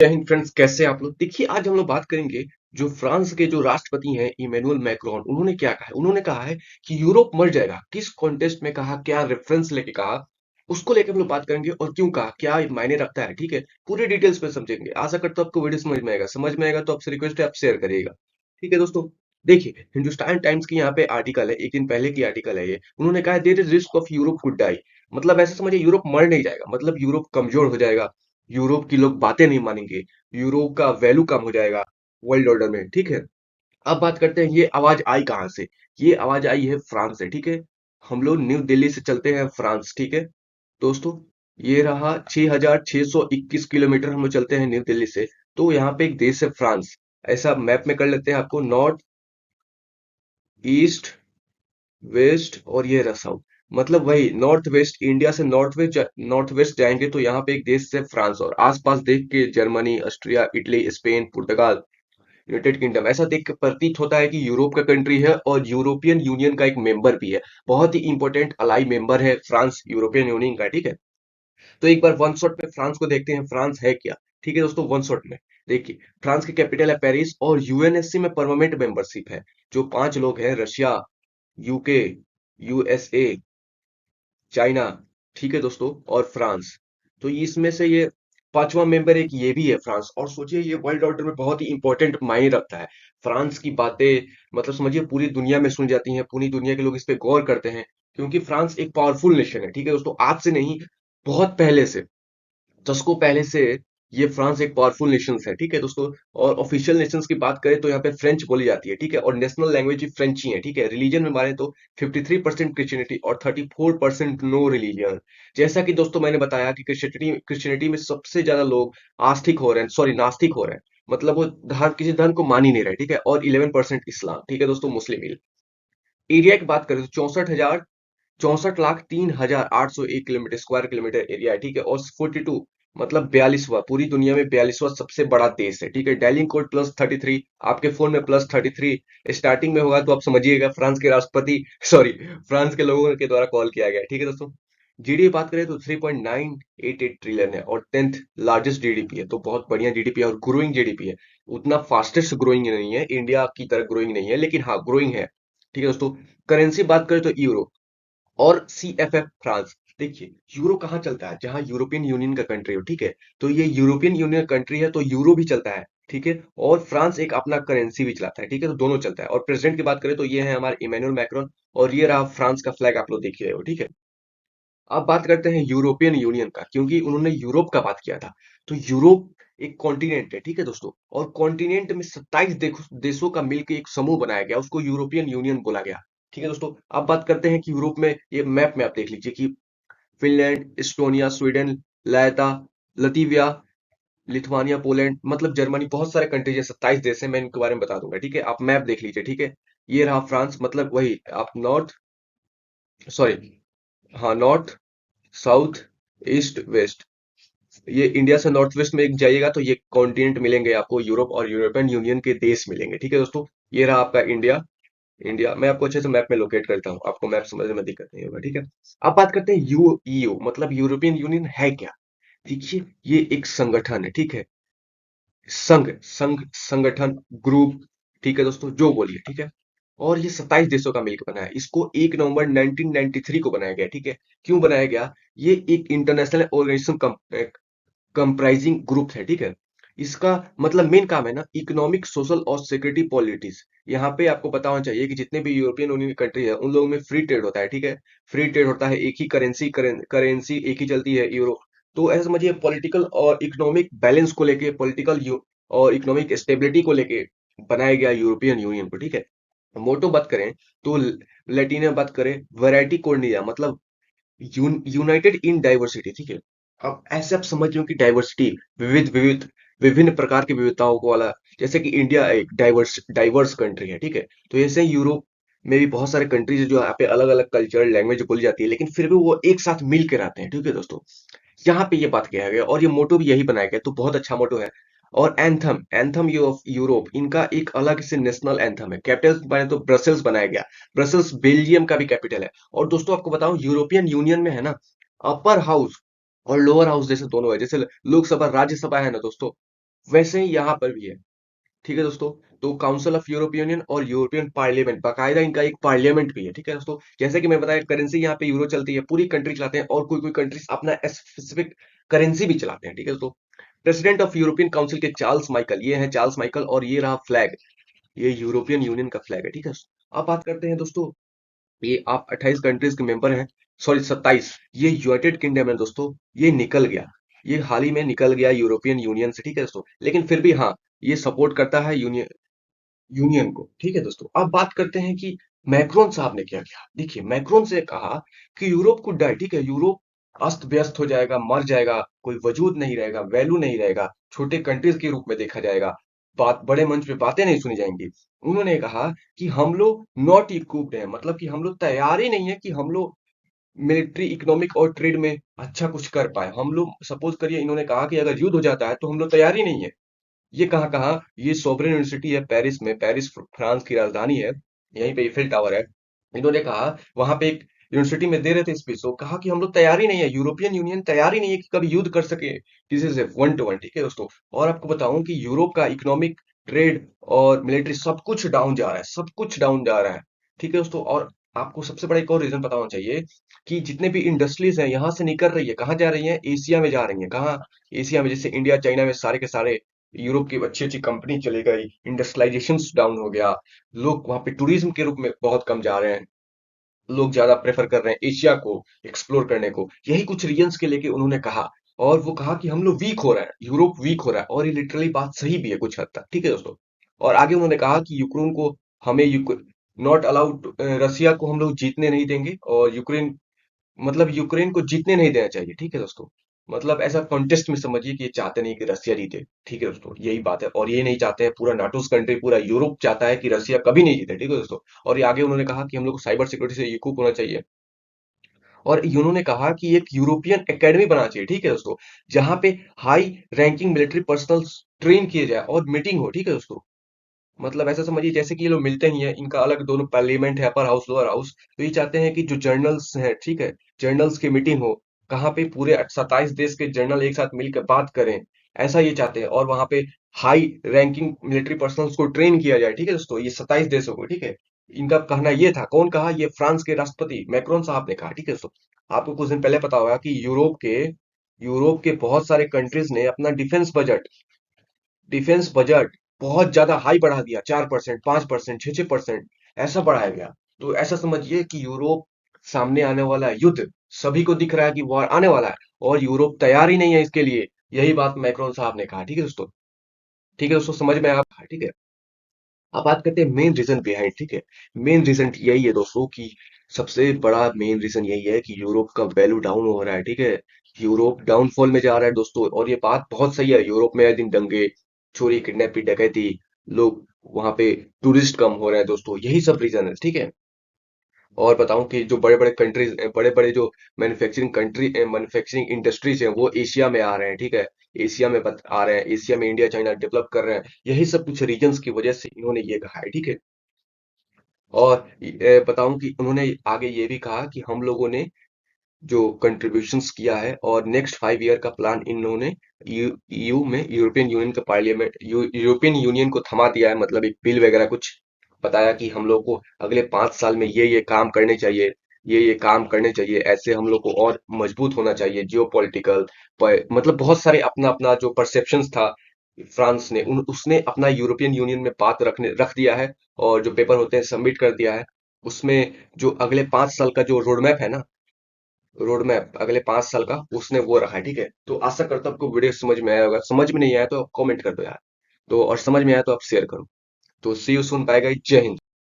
जय हिंद फ्रेंड्स, कैसे हैं आप लोग। देखिए, आज हम लोग बात करेंगे जो फ्रांस के जो राष्ट्रपति हैं इमैनुअल मैक्रोन। उन्होंने क्या कहा है। उन्होंने कहा है कि यूरोप मर जाएगा। किस कॉन्टेस्ट में कहा, क्या रेफरेंस लेके कहा, उसको लेकर हम लोग बात करेंगे और क्यों कहा, क्या मायने रखता है। ठीक है, पूरे डिटेल्स में समझेंगे। आशा करता हूं आपको वीडियो समझ में आएगा तो आपसे रिक्वेस्ट है आप शेयर करिएगा। ठीक है दोस्तों, देखिए हिंदुस्तान टाइम्स की यहाँ पे आर्टिकल है, एक दिन पहले की आर्टिकल है ये। उन्होंने कहा there is risk of Europe could die. मतलब ऐसा समझिए यूरोप मर नहीं जाएगा, मतलब यूरोप कमजोर हो जाएगा। यूरोप की लोग बातें नहीं मानेंगे। यूरोप का वैल्यू कम हो जाएगा वर्ल्ड ऑर्डर में। ठीक है, अब बात करते हैं ये आवाज आई कहाँ से। ये आवाज आई है फ्रांस से। ठीक है, हम लोग न्यू दिल्ली से चलते हैं फ्रांस। ठीक है दोस्तों, ये रहा 6,621 किलोमीटर हम लोग चलते हैं न्यू दिल्ली से। तो यहाँ पे एक देश है फ्रांस। ऐसा मैप में कर लेते हैं, आपको नॉर्थ, ईस्ट, वेस्ट और ये रहा साउथ। मतलब वही नॉर्थ वेस्ट, इंडिया से नॉर्थ वेस्ट जाएंगे तो यहाँ पे एक देश है फ्रांस। और आसपास देख के जर्मनी, ऑस्ट्रिया, इटली, स्पेन, पुर्तगाल, यूनाइटेड किंगडम, ऐसा देख के प्रतीत होता है कि यूरोप का कंट्री है और यूरोपियन यूनियन का एक मेंबर भी है। बहुत ही इंपॉर्टेंट अलाई मेंबर है फ्रांस यूरोपियन यूनियन का। ठीक है, तो एक बार वन शॉट में फ्रांस को देखते हैं, फ्रांस है क्या। ठीक है दोस्तों, वन शॉट में देखिए, फ्रांस की कैपिटल है पेरिस और यूएनएससी में परमानेंट मेंबरशिप है। जो 5 लोग हैं, रशिया, यूके, यूएसए, चाइना, ठीक है दोस्तों, और फ्रांस। तो इसमें से ये पांचवा मेंबर एक ये भी है फ्रांस। और सोचिए ये वर्ल्ड ऑर्डर में बहुत ही इंपॉर्टेंट मायने रखता है। फ्रांस की बातें मतलब समझिए पूरी दुनिया में सुनी जाती हैं, पूरी दुनिया के लोग इस पे गौर करते हैं। क्योंकि फ्रांस एक पावरफुल नेशन है। ठीक है दोस्तों, आज से नहीं, बहुत पहले से, दशकों पहले से ये फ्रांस एक पावरफुल नेशंस है। ठीक है दोस्तों, और ऑफिशियल नेशंस की बात करें तो यहाँ पे फ्रेंच बोली जाती है। ठीक है, और नेशनल लैंग्वेज भी फ्रेंच ही है। ठीक है, रिलीजन में माने तो 53% क्रिश्चियनिटी और 34% नो रिलीजन। जैसा कि दोस्तों मैंने बताया कि क्रिश्चियनिटी में सबसे ज्यादा लोग आस्तिक हो रहे हैं, सॉरी नास्तिक हो रहे हैं। मतलब वो धर्म, किसी धर्म को मान ही नहीं रहे। ठीक है, और 11% इस्लाम। ठीक है दोस्तों, मुस्लिम। एरिया की बात करें तो 64,64,03,801 स्क्वायर किलोमीटर एरिया है। ठीक है, और 42 मतलब 42वां, पूरी दुनिया में 42वां सबसे बड़ा देश है। ठीक है, डायलिंग कोड +33, आपके फोन में +33 स्टार्टिंग में होगा तो आप समझिएगा फ्रांस के राष्ट्रपति, सॉरी, फ्रांस के लोगों के द्वारा कॉल किया गया है। ठीक है दोस्तों, जीडीपी बात करें तो 3.988 ट्रिलियन है और 10th लार्जेस्ट जीडीपी है। तो बहुत बढ़िया जीडीपी है और ग्रोइंग जीडीपी है। उतना फास्टेस्ट ग्रोइंग नहीं है, इंडिया की तरह ग्रोइंग नहीं है, लेकिन हाँ ग्रोइंग है। ठीक है दोस्तों, करेंसी बात करें तो यूरो और सीएफएफ फ्रांस। देखिए यूरो कहाँ चलता है, जहां यूरोपियन यूनियन का कंट्री हो। ठीक है, तो ये यूरोपियन यूनियन कंट्री है तो यूरो भी चलता है। ठीक है, और फ्रांस एक अपना करेंसी भी चलाता है। ठीक है, तो दोनों चलता है। और प्रेसिडेंट की बात करें तो ये है हमारे इमैनुअल मैक्रोन। और ये रहा फ्रांस का फ्लैग, आप लोग देख ही रहे हो। ठीक है, अब बात करते हैं यूरोपियन यूनियन का, क्योंकि उन्होंने यूरोप का बात किया था। तो यूरोप एक कॉन्टिनेंट है। ठीक है दोस्तों, और कॉन्टिनेंट में 27 देशों का मिलकर एक समूह बनाया गया, उसको यूरोपियन यूनियन बोला गया। ठीक है दोस्तों, अब बात करते हैं कि यूरोप में ये मैप में आप देख लीजिए कि फिनलैंड, एस्टोनिया, स्वीडन, लायता, लतीविया, लिथुआनिया, पोलैंड, मतलब जर्मनी, बहुत सारे कंट्रीज है, 27 देश है। मैं इनके बारे में बता दूंगा। ठीक है, आप मैप देख लीजिए। ठीक है, ये रहा फ्रांस, मतलब वही आप नॉर्थ, सॉरी, हाँ नॉर्थ, साउथ, ईस्ट, वेस्ट। ये इंडिया से नॉर्थ वेस्ट में एक जाइएगा तो ये कॉन्टिनेंट मिलेंगे आपको, यूरोप और यूरोपियन यूनियन के देश मिलेंगे। ठीक है दोस्तों, ये रहा आपका इंडिया। इंडिया मैं आपको अच्छे से मैप में लोकेट करता हूँ, आपको मैप समझने में दिक्कत नहीं होगा। ठीक है, अब बात करते हैं यूईयू, मतलब यूरोपियन यूनियन है क्या। देखिए ये एक संगठन है। ठीक है, संगठन, ग्रुप। ठीक है दोस्तों, जो बोलिए। ठीक है, और ये 27 देशों का मिलकर बना है। इसको 1 नवंबर 1993 को बनाया गया। ठीक है, क्यों बनाया गया, ये एक इंटरनेशनल ऑर्गेनाइजेशन कंप्राइजिंग ग्रुप है। ठीक है, इसका मतलब मेन काम है ना इकोनॉमिक, सोशल और सिक्योरिटी पॉलिटिक्स। यहाँ पे आपको पता होना चाहिए कि जितने भी यूरोपियन यूनियन कंट्री है उन लोगों में फ्री ट्रेड होता है। ठीक है, फ्री ट्रेड होता है, एक ही करेंसी एक ही चलती है, यूरो। तो ऐसा समझिए पॉलिटिकल और इकोनॉमिक बैलेंस को लेके, और इकोनॉमिक स्टेबिलिटी को लेके बनाया गया यूरोपियन यूनियन को। ठीक है, मोटो बात करें तो लैटिन में बात करें, वैरायटी कोर्डिया, मतलब यूनाइटेड इन डाइवर्सिटी। ठीक है, अब ऐसे आप समझ रहे हो कि डाइवर्सिटी, विविध विविध, विभिन्न प्रकार की विविधताओं को वाला। जैसे कि इंडिया एक डाइवर्स डाइवर्स कंट्री है। ठीक है, तो ऐसे ही यूरोप में भी बहुत सारे कंट्रीज है जो यहाँ पे अलग अलग कल्चर लैंग्वेज बोली जाती है, लेकिन फिर भी वो एक साथ मिल के रहते हैं। ठीक है दोस्तों, यहाँ पे ये बात किया गया और ये मोटो भी यही बनाया गया, तो बहुत अच्छा मोटो है। और anthem, anthem you of Europe, इनका एक अलग से नेशनल एंथम है। कैपिटल बने तो ब्रसेल्स बनाया गया। ब्रसेल्स बेल्जियम का भी कैपिटल है। और दोस्तों आपको बताऊं, यूरोपियन यूनियन में है ना, अपर हाउस और लोअर हाउस जैसे दोनों है। जैसे लोकसभा राज्यसभा है ना दोस्तों, वैसे ही यहाँ पर भी है। ठीक है दोस्तों। तो काउंसिल ऑफ यूरोपियन यूनियन और यूरोपियन पार्लियामेंट, बाकायदा इनका एक पार्लियामेंट भी है। ठीक है दोस्तों। जैसे कि मैं बताया, करेंसी यहाँ पे यूरो चलती है, पूरी कंट्री चलाते हैं, और कोई कोई कंट्रीज अपना स्पेसिफिक करेंसी भी चलाते हैं। ठीक है दोस्तों। प्रेसिडेंट ऑफ यूरोपियन काउंसिल के चार्ल्स माइकल, ये है चार्ल्स माइकल, और ये रहा फ्लैग, ये यूरोपियन यूनियन का फ्लैग है। ठीक है। अब बात करते हैं दोस्तों, ये आप 28 कंट्रीज के मेंबर हैं, सॉरी 27। ये यूनाइटेड किंगडम है दोस्तों, ये निकल गया, ये हाल ही में निकल गया यूरोपियन यूनियन से। ठीक है दोस्तों। लेकिन फिर भी हाँ, ये सपोर्ट करता है यूनियन यूनियन को। ठीक है दोस्तों। अब बात करते हैं कि मैक्रोन साहब ने क्या किया। देखिए, मैक्रोन से कहा कि यूरोप को डाई, ठीक है, यूरोप अस्त व्यस्त हो जाएगा, मर जाएगा, कोई वजूद नहीं रहेगा, वैल्यू नहीं रहेगा, छोटे कंट्रीज के रूप में देखा जाएगा, बात बड़े मंच पे बातें नहीं सुनी जाएंगी। उन्होंने कहा कि हम लोग नॉट इक्विप्ड हैं, मतलब कि हम लोग तैयार ही नहीं है कि हम लोग मिलिट्री, इकोनॉमिक और ट्रेड में अच्छा कुछ कर पाए। हम लोग सपोज करिए, इन्होंने कहा कि अगर युद्ध हो जाता है तो हम लोग तैयार ही नहीं है। ये कहाँ कहाँ, ये सोवरेन यूनिवर्सिटी है पेरिस में, पेरिस फ्रांस की राजधानी है, यहीं पे eiffel टावर है। इन्होंने कहा, वहां पे एक यूनिवर्सिटी में दे रहे थे स्पीच, तो कहा कि हम लोग तैयार ही नहीं है, यूरोपियन यूनियन तैयार ही नहीं है कि कभी युद्ध कर सके किसी से वन टू वन। ठीक है दोस्तों। और आपको बताऊं कि यूरोप का इकोनॉमिक, ट्रेड और मिलिट्री सब कुछ डाउन जा रहा है, सब कुछ डाउन जा रहा है। ठीक है दोस्तों। और आपको सबसे बड़ा एक और रीजन पता होना चाहिए कि जितने भी इंडस्ट्रीज हैं यहाँ से निकल रही है, कहाँ जा रही है, एशिया में जा रही है। कहाँ? एशिया में, जैसे इंडिया चाइना में सारे के सारे यूरोप की अच्छी अच्छी कंपनी चली गई, इंडस्ट्रियलाइजेशन डाउन हो गया, लोग वहां पे टूरिज्म के रूप में बहुत कम जा रहे हैं, लोग ज्यादा प्रेफर कर रहे हैं एशिया को एक्सप्लोर करने को। यही कुछ रीजंस के लेके उन्होंने कहा। और वो कहा कि हम लोग वीक हो रहे हैं, यूरोप वीक हो रहा है, और ये लिटरली बात सही भी है कुछ हद तक। ठीक है दोस्तों। और आगे उन्होंने कहा कि यूक्रेन को, हमें नॉट अलाउड, रसिया को हम लोग जीतने नहीं देंगे, और यूक्रेन, मतलब यूक्रेन को जीतने नहीं देना चाहिए। ठीक है दोस्तों। मतलब ऐसा कॉन्टेस्ट में समझिए कि ये चाहते नहीं कि रसिया जीते। ठीक है दोस्तों, यही बात है। और ये नहीं चाहते हैं, पूरा नाटोस कंट्री, पूरा यूरोप चाहता है कि रसिया कभी नहीं जीते। ठीक है दोस्तों। और ये आगे उन्होंने कहा कि हम लोग को साइबर सिक्योरिटी से इक्विप होना चाहिए। और उन्होंने कहा कि एक यूरोपियन एकेडमी बनाना चाहिए। ठीक है दोस्तों। जहां पे high ranking military personnel train किए जाए और मीटिंग हो। ठीक है दोस्तों। मतलब ऐसा समझिए जैसे कि ये लोग मिलते ही हैं, इनका अलग दोनों पार्लियामेंट है, अपर हाउस लोअर हाउस, तो ये चाहते हैं कि जो जर्नल्स हैं, ठीक है, जर्नल्स की मीटिंग हो, कहाँ पे पूरे 27 देश के जर्नल एक साथ मिलकर बात करें, ऐसा ये चाहते हैं। और वहां पे हाई रैंकिंग मिलिट्री पर्सनल्स को ट्रेन किया जाए। ठीक है दोस्तों, ये 27 देशों को। ठीक है। इनका कहना ये था, कौन कहा, ये फ्रांस के राष्ट्रपति मैक्रोन साहब ने कहा। ठीक है दोस्तों। आपको कुछ दिन पहले पता होगा कि यूरोप के बहुत सारे कंट्रीज ने अपना डिफेंस बजट बहुत ज्यादा हाई बढ़ा दिया, 4%, 5%, 6% ऐसा बढ़ाया गया। तो ऐसा समझिए कि यूरोप, सामने आने वाला युद्ध, सभी को दिख रहा है कि वॉर आने वाला है, और यूरोप तैयार ही नहीं है इसके लिए। यही बात मैक्रोन साहब ने कहा। ठीक है दोस्तों। ठीक है दोस्तों, समझ में आया? ठीक है। अब बात करते हैं मेन रीजन बिहाइंड। ठीक है। मेन रीजन यही है दोस्तों कि सबसे बड़ा मेन रीजन यही है कि यूरोप का वैल्यू डाउन हो रहा है। ठीक है। यूरोप डाउनफॉल में जा रहा है दोस्तों, और ये बात बहुत सही है। यूरोप में आए दिन दंगे, चोरी, किडनैपिंग, डकैती, लोग वहां पे, टूरिस्ट कम हो रहे हैं दोस्तों, यही सब रीजन है। ठीक है। और बताऊं कि जो बड़े बड़े कंट्रीज, बड़े बड़े जो मैन्युफैक्चरिंग इंडस्ट्रीज हैं, वो एशिया में आ रहे हैं। ठीक है। एशिया में आ रहे हैं, एशिया में इंडिया चाइना डेवलप कर रहे हैं। यही सब कुछ रीजंस की वजह से इन्होंने ये कहा है। ठीक है। और बताऊं कि उन्होंने आगे ये भी कहा कि हम लोगों ने जो कंट्रीब्यूशंस किया है, और नेक्स्ट 5 ईयर का प्लान इन्होंने ईयू में, यूरोपियन यूनियन का पार्लियामेंट, यूरोपियन यूनियन को थमा दिया है, मतलब एक बिल वगैरह कुछ बताया कि हम लोग को अगले 5 साल में ये काम करने चाहिए, ये काम करने चाहिए, ऐसे हम लोग को और मजबूत होना चाहिए, जियो पॉलिटिकल, मतलब बहुत सारे अपना अपना जो परसेप्शंस था फ्रांस ने, उसने अपना यूरोपियन यूनियन में बात रख दिया है, और जो पेपर होते हैं सबमिट कर दिया है। उसमें जो अगले 5 साल का जो रोड मैप है ना, रोड मैप अगले 5 साल का, उसने वो रखा है। ठीक है। तो आशा करता हूँ आपको वीडियो समझ में आया होगा। समझ में नहीं आया तो कमेंट कर दो यार। तो और समझ में आया तो आप शेयर करो। तो सी यू सून, बाय गाइस, जय हिंद।